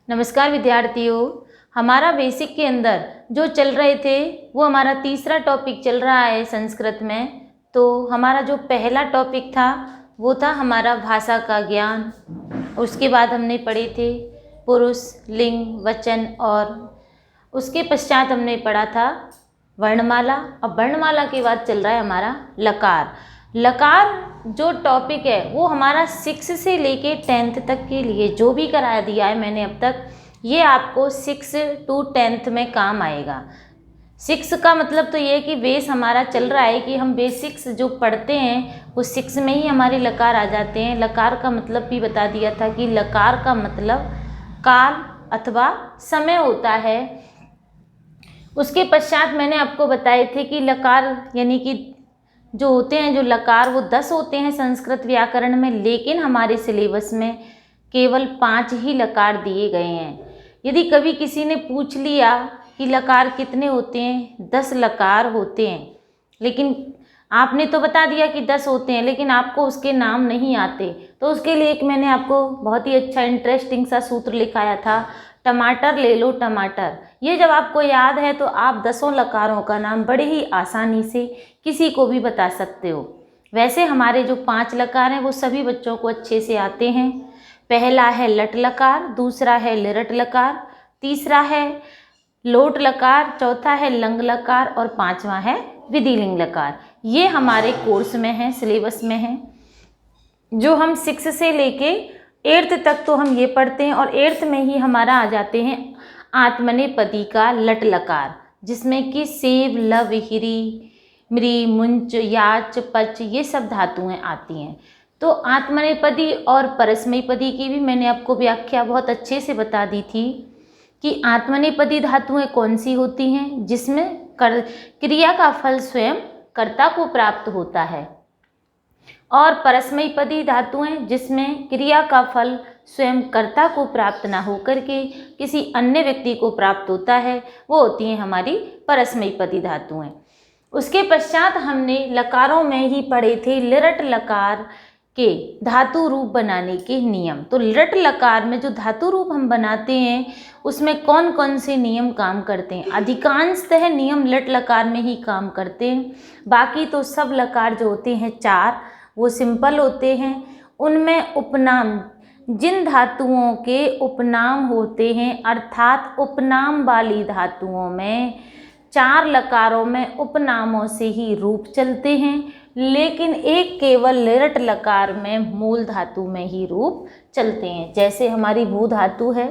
नमस्कार विद्यार्थियों। हमारा बेसिक के अंदर जो चल रहे थे वो हमारा तीसरा टॉपिक चल रहा है संस्कृत में। तो हमारा जो पहला टॉपिक था वो था हमारा भाषा का ज्ञान। उसके बाद हमने पढ़े थे पुरुष, लिंग, वचन और उसके पश्चात हमने पढ़ा था वर्णमाला। अब वर्णमाला के बाद चल रहा है हमारा लकार। लकार जो टॉपिक है वो हमारा 6 से लेके 10th तक के लिए जो भी करा दिया है मैंने अब तक, ये आपको 6 to 10th में काम आएगा। 6 का मतलब तो ये है कि बेस हमारा चल रहा है कि हम बेसिक्स जो पढ़ते हैं वो 6 में ही हमारे लकार आ जाते हैं। लकार का मतलब भी बता दिया था कि लकार का मतलब काल अथवा समय होता है। उसके पश्चात मैंने आपको बताए थे कि लकार यानी कि जो होते हैं जो लकार वो 10 होते हैं संस्कृत व्याकरण में, लेकिन हमारे सिलेबस में केवल 5 ही लकार दिए गए हैं। यदि कभी किसी ने पूछ लिया कि लकार कितने होते हैं, 10 लकार होते हैं, लेकिन आपने तो बता दिया कि 10 होते हैं लेकिन आपको उसके नाम नहीं आते, तो उसके लिए एक मैंने आपको बहुत ही अच्छा इंटरेस्टिंग सा सूत्र लिखाया था, टमाटर ले लो टमाटर। ये जब आपको याद है तो आप 10 लकारों का नाम बड़े ही आसानी से किसी को भी बता सकते हो। वैसे हमारे जो 5 लकार हैं वो सभी बच्चों को अच्छे से आते हैं। पहला है लट लकार, दूसरा है लिरट लकार, तीसरा है लोट लकार, चौथा है लंग लकार और 5वां है विधिलिंग लकार। ये हमारे कोर्स में है, सिलेबस में है, जो हम 6 से लेके 8th तक तो हम ये पढ़ते हैं। और 8th में ही हमारा आ जाते हैं आत्मनेपदी का लट लकार, जिसमें कि सेव, लव, हिरी, मृ, मुंच, याच, पच ये सब धातुएं आती हैं। तो आत्मनेपदी और परस्मैपदी की भी मैंने आपको व्याख्या बहुत अच्छे से बता दी थी कि आत्मनेपदी धातुएं कौन सी होती हैं, जिसमें क्रिया का फल स्वयं कर्ता को प्राप्त होता है, और परस्मैपदी धातुएं जिसमें क्रिया का फल स्वयं कर्ता को प्राप्त ना होकर के किसी अन्य व्यक्ति को प्राप्त होता है, वो होती हैं हमारी परस्मैपदी धातुएं। उसके पश्चात हमने लकारों में ही पढ़े थे लिरट लकार के धातु रूप बनाने के नियम। तो लिरट लकार में जो धातु रूप हम बनाते हैं उसमें कौन कौन से नियम काम करते हैं? अधिकांशतः नियम लिरट लकार में ही काम करते हैं। बाकी तो सब लकार जो होते हैं 4 वो सिंपल होते हैं। उनमें उपनाम, जिन धातुओं के उपनाम होते हैं अर्थात उपनाम वाली धातुओं में 4 लकारों में उपनामों से ही रूप चलते हैं, लेकिन एक केवल लिरट लकार में मूल धातु में ही रूप चलते हैं। जैसे हमारी भू धातु है,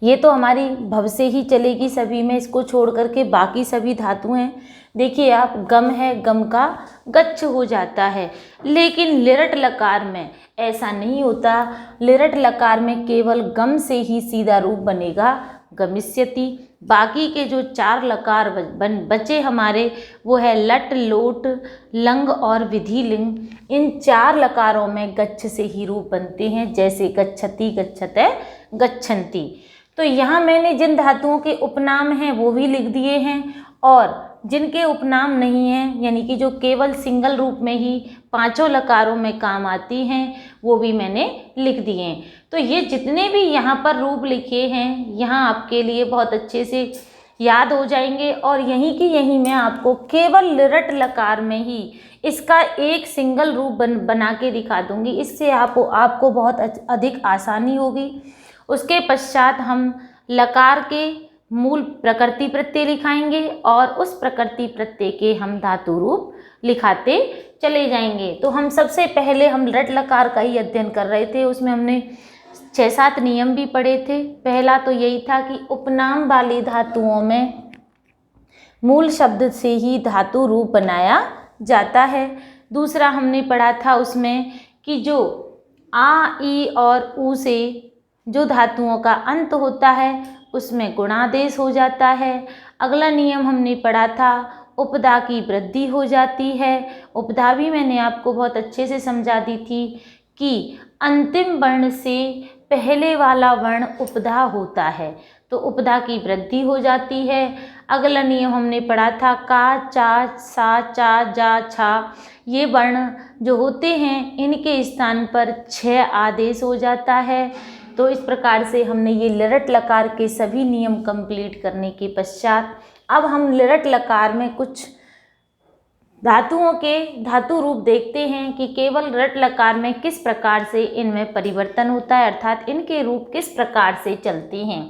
ये तो हमारी भव से ही चलेगी सभी में, इसको छोड़ करके बाकी सभी धातुएं देखिए आप, गम है, गम का गच्छ हो जाता है, लेकिन लिरट लकार में ऐसा नहीं होता। लिरट लकार में केवल गम से ही सीधा रूप बनेगा, गमिष्यति। बाकी के जो 4 लकार बचे हमारे वो है लट, लोट, लंग और विधिलिंग। इन 4 लकारों में गच्छ से ही रूप बनते हैं, जैसे गच्छति, गच्छते, गच्छन्ति। तो यहाँ मैंने जिन धातुओं के उपनाम हैं वो भी लिख दिए हैं, और जिनके उपनाम नहीं हैं यानी कि जो केवल सिंगल रूप में ही 5 लकारों में काम आती हैं वो भी मैंने लिख दिए हैं। तो ये जितने भी यहाँ पर रूप लिखे हैं यहाँ आपके लिए बहुत अच्छे से याद हो जाएंगे, और यहीं की यहीं मैं आपको केवल लिरट लकार में ही इसका एक सिंगल रूप बना के दिखा दूंगी। इससे आपको बहुत अधिक आसानी होगी। उसके पश्चात हम लकार के मूल प्रकृति प्रत्यय लिखाएंगे और उस प्रकृति प्रत्यय के हम धातु रूप लिखाते चले जाएंगे। तो हम सबसे पहले हम लिरट लकार का ही अध्ययन कर रहे थे, उसमें हमने 6-7 नियम भी पढ़े थे। पहला तो यही था कि उपनाम वाली धातुओं में मूल शब्द से ही धातु रूप बनाया जाता है। दूसरा हमने पढ़ा था उसमें कि जो आ, ई और ऊ से जो धातुओं का अंत होता है उसमें गुणादेश हो जाता है। अगला नियम हमने पढ़ा था उपधा की वृद्धि हो जाती है। उपधा भी मैंने आपको बहुत अच्छे से समझा दी थी कि अंतिम वर्ण से पहले वाला वर्ण उपधा होता है, तो उपधा की वृद्धि हो जाती है। अगला नियम हमने पढ़ा था का, चा, सा, चा, जा, छा, ये वर्ण जो होते हैं इनके स्थान पर 6 आदेश हो जाता है। तो इस प्रकार से हमने ये लरट लकार के सभी नियम कंप्लीट करने के पश्चात अब हम लरट लकार में कुछ धातुओं के धातु रूप देखते हैं कि केवल रट लकार में किस प्रकार से इनमें परिवर्तन होता है, अर्थात इनके रूप किस प्रकार से चलते हैं।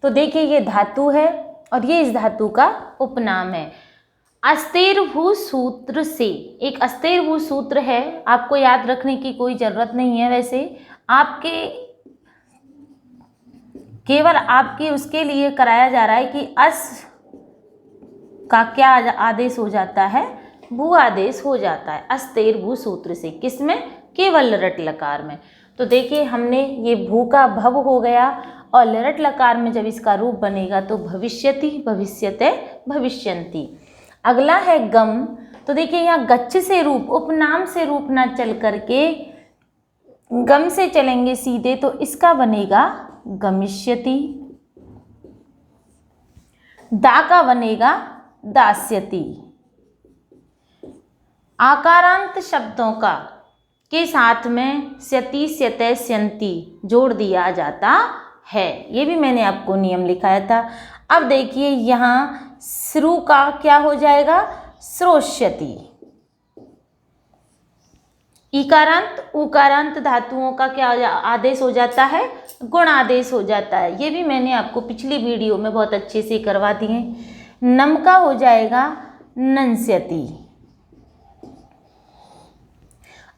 तो देखिए ये धातु है और ये इस धातु का उपनाम है। अस्थिरभू सूत्र से, एक अस्थिरभू सूत्र है, आपको याद रखने की कोई ज़रूरत नहीं है। वैसे केवल आपके उसके लिए कराया जा रहा है कि अस का क्या आदेश हो जाता है, भू आदेश हो जाता है अस्थिरभू सूत्र से। किसमें? केवल लरट लकार में। तो देखिए हमने ये भू का भव हो गया और लरट लकार में जब इसका रूप बनेगा तो भविष्यति, भविष्यते, भविष्यन्ति। अगला है गम। तो देखिए यहाँ गच्छ से रूप, उपनाम से रूप ना चल करके गम से चलेंगे सीधे, तो इसका बनेगा गमिष्यति। दा का बनेगा दास्यति। आकारांत शब्दों का के साथ में स्यति, स्यते, स्यन्ति जोड़ दिया जाता है। ये भी मैंने आपको नियम लिखाया था। अब देखिए यहाँ श्रु का क्या हो जाएगा? श्रोष्यति। इकारांत, उकारांत धातुओं का क्या आदेश हो जाता है? गुण आदेश हो जाता है। ये भी मैंने आपको पिछली वीडियो में बहुत अच्छे से करवा दिए। नम का हो जाएगा नंस्यति।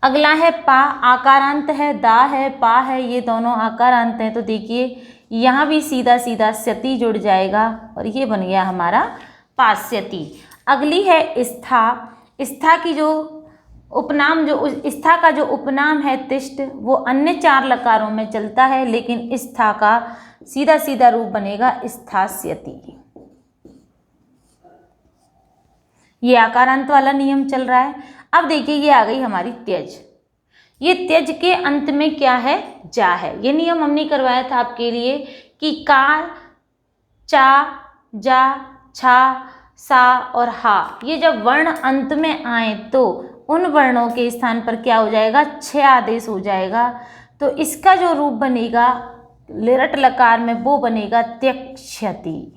अगला है पा, आकारांत है, दा है, पा है, ये दोनों आकारांत हैं। तो देखिए यहाँ भी सीधा सीधा स्यति जुड़ जाएगा और ये बन गया हमारा पास्यति। अगली है स्था। स्था की जो उपनाम, जो स्था का जो उपनाम है तिष्ठ, वो अन्य 4 लकारों में चलता है, लेकिन स्था का सीधा सीधा रूप बनेगा स्थास्यति। ये आकारांत वाला नियम चल रहा है। अब देखिए ये आ गई हमारी त्यज। ये त्यज के अंत में क्या है? जा है। ये नियम हमने करवाया था आपके लिए कि का, चा, जा, छा, सा और हा, ये जब वर्ण अंत में आए तो उन वर्णों के स्थान पर क्या हो जाएगा? 6 आदेश हो जाएगा। तो इसका जो रूप बनेगा लरट लकार में वो बनेगा त्यक्ष्यति।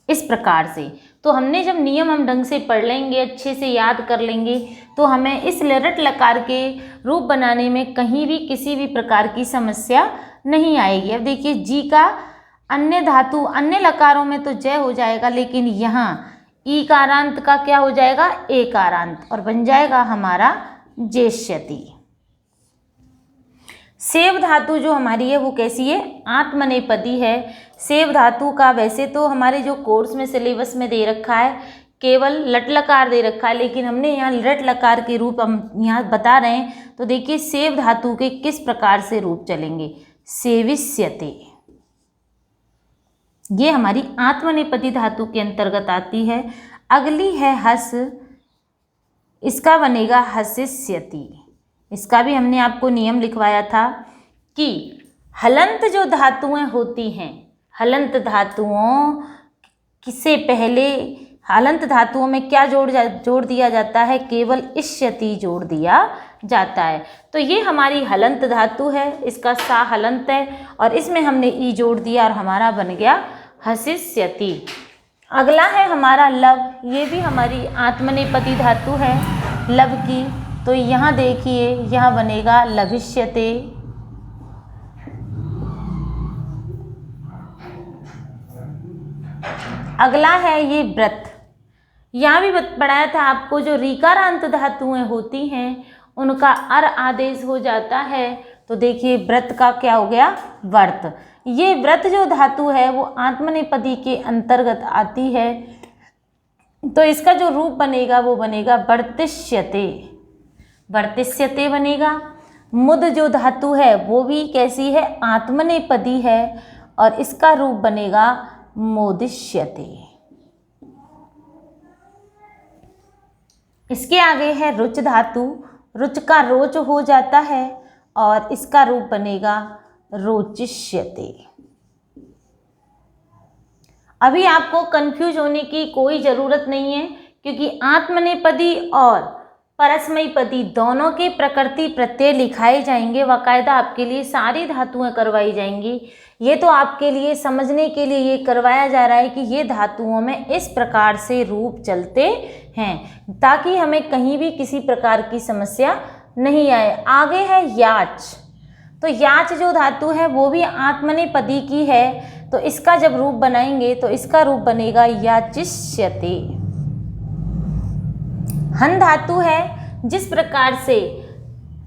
इस प्रकार से तो हमने जब नियम हम ढंग से पढ़ लेंगे, अच्छे से याद कर लेंगे, तो हमें इस लरट लकार के रूप बनाने में कहीं भी किसी भी प्रकार की समस्या नहीं आएगी। अब देखिए जी का अन्य धातु, अन्य लकारों में तो जय हो जाएगा, लेकिन यहाँ ईकारांत का क्या हो जाएगा? एकारांत, और बन जाएगा हमारा जेष्यति। सेव धातु जो हमारी है वो कैसी है? आत्मनेपदी है। सेव धातु का वैसे तो हमारे जो कोर्स में सिलेबस में दे रखा है केवल लट लकार दे रखा है, लेकिन हमने यहाँ लट लकार के रूप हम यहाँ बता रहे हैं। तो देखिए सेव धातु के किस प्रकार से रूप चलेंगे? सेविष्यते, ये हमारी आत्मनेपदी धातु के अंतर्गत आती है। अगली है हस, इसका बनेगा हसिष्यति। इसका भी हमने आपको नियम लिखवाया था कि हलंत जो धातुएं होती हैं, हलंत धातुओं से पहले हलंत धातुओं में क्या जोड़ दिया जाता है? केवल इष्यति जोड़ दिया जाता है। तो ये हमारी हलंत धातु है, इसका सा हलंत है और इसमें हमने ई जोड़ दिया और हमारा बन गया हसिष्यति। अगला है हमारा लब। ये भी हमारी आत्मनेपदी धातु है लब की। तो यहाँ देखिए यहाँ बनेगा लभिष्यते। अगला है ये व्रत। यहाँ भी पढ़ाया था आपको, जो रीकारांत धातुएं होती हैं उनका अर आदेश हो जाता है। तो देखिए व्रत का क्या हो गया? व्रत। ये व्रत जो धातु है वो आत्मनेपदी के अंतर्गत आती है। तो इसका जो रूप बनेगा वो बनेगा वर्तिष्यते। वर्तिष्यते बनेगा। मुद जो धातु है वो भी कैसी है? आत्मनेपदी है और इसका रूप बनेगा मोदिष्यते। इसके आगे है रुच धातु। रुच का रोच हो जाता है और इसका रूप बनेगा रोचिष्यते। अभी आपको कंफ्यूज होने की कोई ज़रूरत नहीं है, क्योंकि आत्मनेपदी और परस्मैपदी दोनों के प्रकृति प्रत्यय लिखाए जाएंगे। बाकायदा आपके लिए सारी धातुएं करवाई जाएंगी। ये तो आपके लिए समझने के लिए ये करवाया जा रहा है कि ये धातुओं में इस प्रकार से रूप चलते हैं, ताकि हमें कहीं भी किसी प्रकार की समस्या नहीं आए। आगे है याच। तो याच जो धातु है वो भी आत्मनेपदी की है। तो इसका जब रूप बनाएंगे तो इसका रूप बनेगा याचिष्यते। हन धातु है, जिस प्रकार से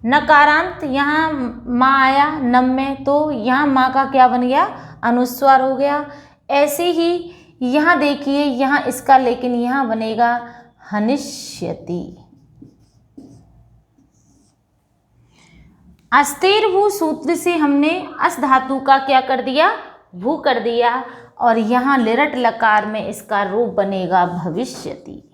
नकारांत यहाँ माँ आया नम में, तो यहाँ माँ का क्या बन गया, अनुस्वार हो गया। ऐसे ही यहाँ देखिए, यहाँ इसका लेकिन यहाँ बनेगा हनिष्यति। अस्थिर भू सूत्र से हमने अस धातु का क्या कर दिया, भू कर दिया, और यहाँ लिरट लकार में इसका रूप बनेगा भविष्यति।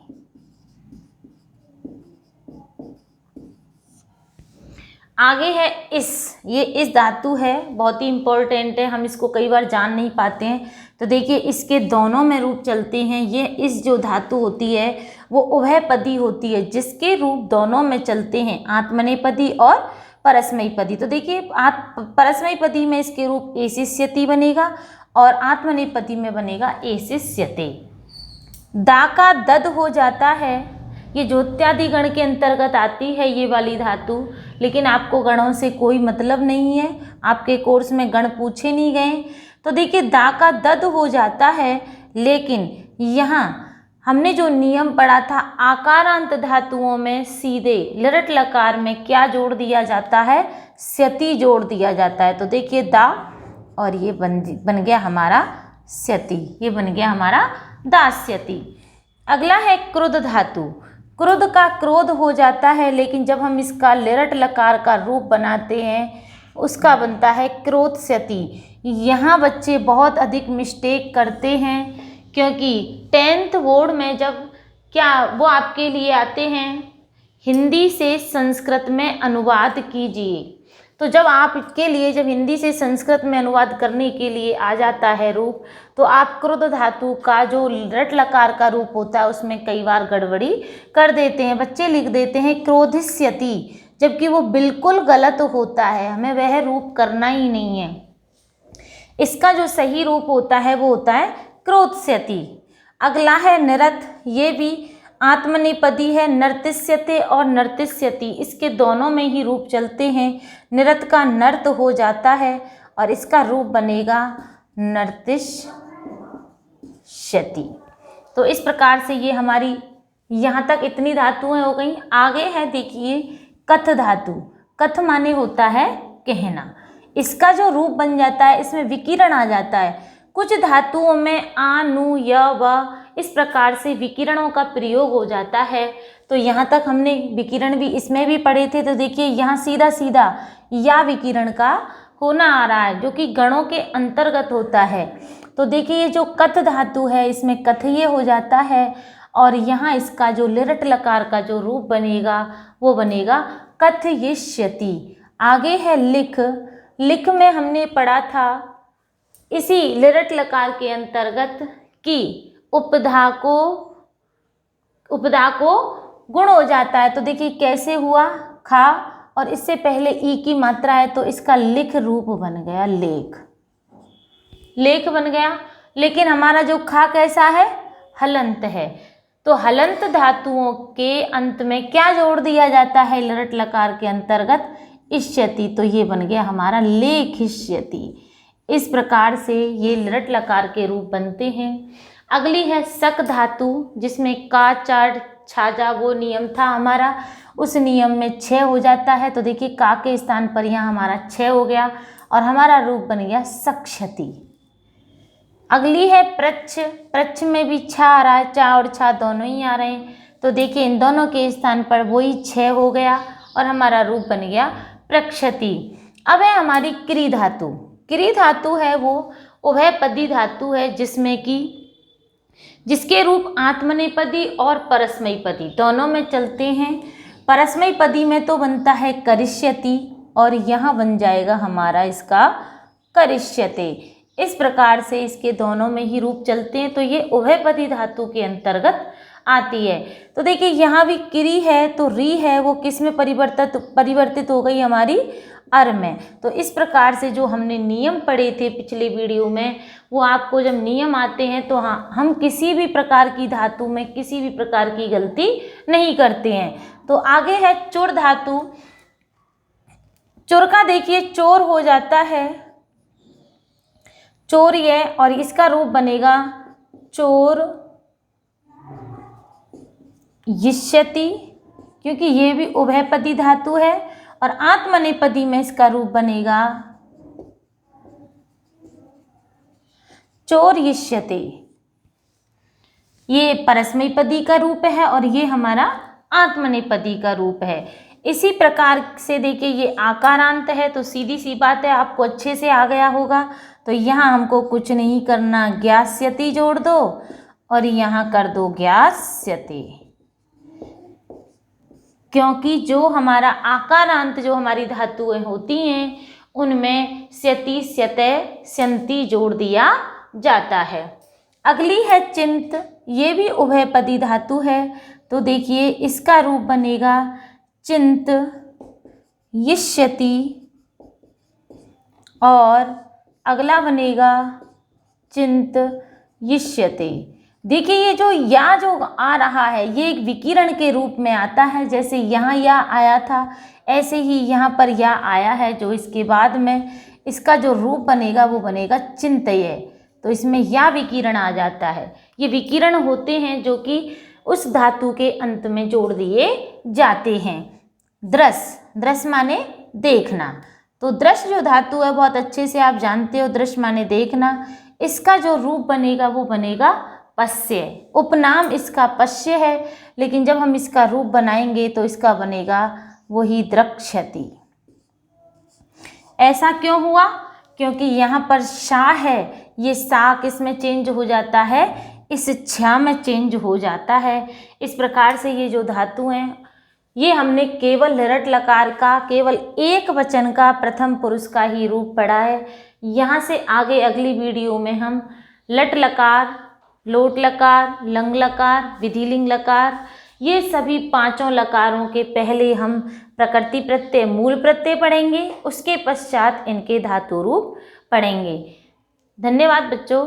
आगे है इस, ये इस धातु है, बहुत ही इम्पोर्टेंट है, हम इसको कई बार जान नहीं पाते हैं। तो देखिए इसके दोनों में रूप चलते हैं। ये इस जो धातु होती है वो उभयपदी होती है, जिसके रूप दोनों में चलते हैं, आत्मनेपदी और परस्मैपदी। तो देखिए परस्मैपदी में इसके रूप एसिष्यति बनेगा और आत्मनेपदी में बनेगा एसिष्यते। दा का दद हो जाता है। ये ज्योत्यादि गण के अंतर्गत आती है ये वाली धातु, लेकिन आपको गणों से कोई मतलब नहीं है, आपके कोर्स में गण पूछे नहीं गए। तो देखिए दा का दद हो जाता है, लेकिन यहाँ हमने जो नियम पढ़ा था, आकारांत धातुओं में सीधे लिरट लकार में क्या जोड़ दिया जाता है, स्यति जोड़ दिया जाता है। तो देखिए दा, और ये बन गया हमारा स्यति, ये बन गया हमारा दास्यति। अगला है क्रुद्ध धातु। क्रुद्ध का क्रोध हो जाता है, लेकिन जब हम इसका लिरट लकार का रूप बनाते हैं उसका बनता है क्रोधस्यति। यहाँ बच्चे बहुत अधिक मिस्टेक करते हैं, क्योंकि 10th बोर्ड में जब क्या वो आपके लिए आते हैं, हिंदी से संस्कृत में अनुवाद कीजिए। तो जब आपके लिए जब हिंदी से संस्कृत में अनुवाद करने के लिए आ जाता है रूप, तो आप क्रुद्ध धातु का जो लिरट लकार का रूप होता है उसमें कई बार गड़बड़ी कर देते हैं। बच्चे लिख देते हैं क्रोधिष्यति, जबकि वो बिल्कुल गलत होता है, हमें वह रूप करना ही नहीं है। इसका जो सही रूप होता है वो होता है क्रोधस्यति। अगला है निरत। ये भी आत्मनेपदी है, नर्तिष्यते और नर्तिष्यति, इसके दोनों में ही रूप चलते हैं। निरत का नर्त हो जाता है और इसका रूप बनेगा नर्तिष्यति। तो इस प्रकार से ये हमारी यहाँ तक इतनी धातुएं हो गई। आगे है देखिए कथ धातु। कथ माने होता है कहना। इसका जो रूप बन जाता है, इसमें विकिरण आ जाता है। कुछ धातुओं में आ, नु, य, व इस प्रकार से विकिरणों का प्रयोग हो जाता है। तो यहाँ तक हमने विकिरण भी इसमें भी पढ़े थे। तो देखिए यहाँ सीधा सीधा या विकिरण का होना आ रहा है, जो कि गणों के अंतर्गत होता है। तो देखिए ये जो कथ धातु है, इसमें कथये हो जाता है, और यहाँ इसका जो लिरट लकार का जो रूप बनेगा वो बनेगा कथयिष्यति। आगे है लिख। लिख में हमने पढ़ा था इसी लिरट लकार के अंतर्गत कि उपधा को गुण हो जाता है। तो देखिए कैसे हुआ, खा और इससे पहले ई की मात्रा है, तो इसका लिख रूप बन गया लेख, लेख बन गया। लेकिन हमारा जो खा कैसा है, हलंत है। तो हलंत धातुओं के अंत में क्या जोड़ दिया जाता है लिरट लकार के अंतर्गत, इष्यति। तो ये बन गया हमारा लेखिष्यति। इस प्रकार से ये लिरट लकार के रूप बनते हैं। अगली है शक धातु, जिसमें का, चार, छाजा वो नियम था हमारा, उस नियम में 6 हो जाता है। तो देखिए का के स्थान पर यहाँ हमारा 6 हो गया और हमारा रूप बन गया सक्षति। अगली है प्रच्छ। प्रच्छ में भी छा आ रहा है, चा और छा दोनों ही आ रहे हैं। तो देखिए इन दोनों के स्थान पर वही 6 हो गया और हमारा रूप बन गया प्रक्षति। अब है हमारी क्री धातु। क्री धातु है वो उभयपदी धातु है, जिसके रूप आत्मनेपदी और परस्मैपदी दोनों में चलते हैं। परस्मैपदी में तो बनता है करिष्यति और यहाँ बन जाएगा हमारा इसका करिष्यते। इस प्रकार से इसके दोनों में ही रूप चलते हैं। तो ये उभयपदी धातु के अंतर्गत आती है। तो देखिए यहाँ भी क्री है तो री है वो किस में परिवर्तित हो गई, हमारी अर में। तो इस प्रकार से जो हमने नियम पढ़े थे पिछले वीडियो में, वो आपको जब नियम आते हैं तो हाँ, हम किसी भी प्रकार की धातु में किसी भी प्रकार की गलती नहीं करते हैं। तो आगे है चुर धातु। चुर का देखिए चोर हो जाता है, चोर ये, और इसका रूप बनेगा चोर यिष्यति, क्योंकि ये भी उभयपदी धातु है। और आत्मनेपदी में इसका रूप बनेगा चोर यिष्यते। ये परस्मैपदी का रूप है और ये हमारा आत्मनेपदी का रूप है। इसी प्रकार से देखिए ये आकारांत है, तो सीधी सी बात है आपको अच्छे से आ गया होगा। तो यहाँ हमको कुछ नहीं करना, ज्ञास्यति जोड़ दो और यहाँ कर दो ज्ञास्यते, क्योंकि जो हमारा आकारांत जो हमारी धातुएं होती हैं उनमें स्यति स्यतय स्यन्ति जोड़ दिया जाता है। अगली है चिंत, ये भी उभयपदी धातु है। तो देखिए इसका रूप बनेगा चिंत यिष्यति और अगला बनेगा चिंत यिष्यते। देखिए ये जो या जो आ रहा है ये एक विकिरण के रूप में आता है, जैसे यहाँ या आया था ऐसे ही यहाँ पर या आया है, जो इसके बाद में इसका जो रूप बनेगा वो बनेगा चिंतय। तो इसमें या विकिरण आ जाता है। ये विकिरण होते हैं जो कि उस धातु के अंत में जोड़ दिए जाते हैं। दृश, दृश माने देखना। तो दृश जो धातु है बहुत अच्छे से आप जानते हो, दृश माने देखना। इसका जो रूप बनेगा वो बनेगा पश्य। उपनाम इसका पश्य है, लेकिन जब हम इसका रूप बनाएंगे तो इसका बनेगा वही द्रक्ष्यति। ऐसा क्यों हुआ? क्योंकि यहाँ पर शा है, ये सा किस में चेंज हो जाता है, इस छा में चेंज हो जाता है। इस प्रकार से ये जो धातु हैं ये हमने केवल लृट लकार का केवल एक वचन का प्रथम पुरुष का ही रूप पढ़ा है। यहाँ से आगे अगली वीडियो में हम लट लकार, लोट लकार, लंग लकार, विधिलिंग लकार, ये सभी पांचों लकारों के पहले हम प्रकृति प्रत्यय मूल प्रत्यय पढ़ेंगे, उसके पश्चात इनके धातु रूप पढ़ेंगे। धन्यवाद बच्चों।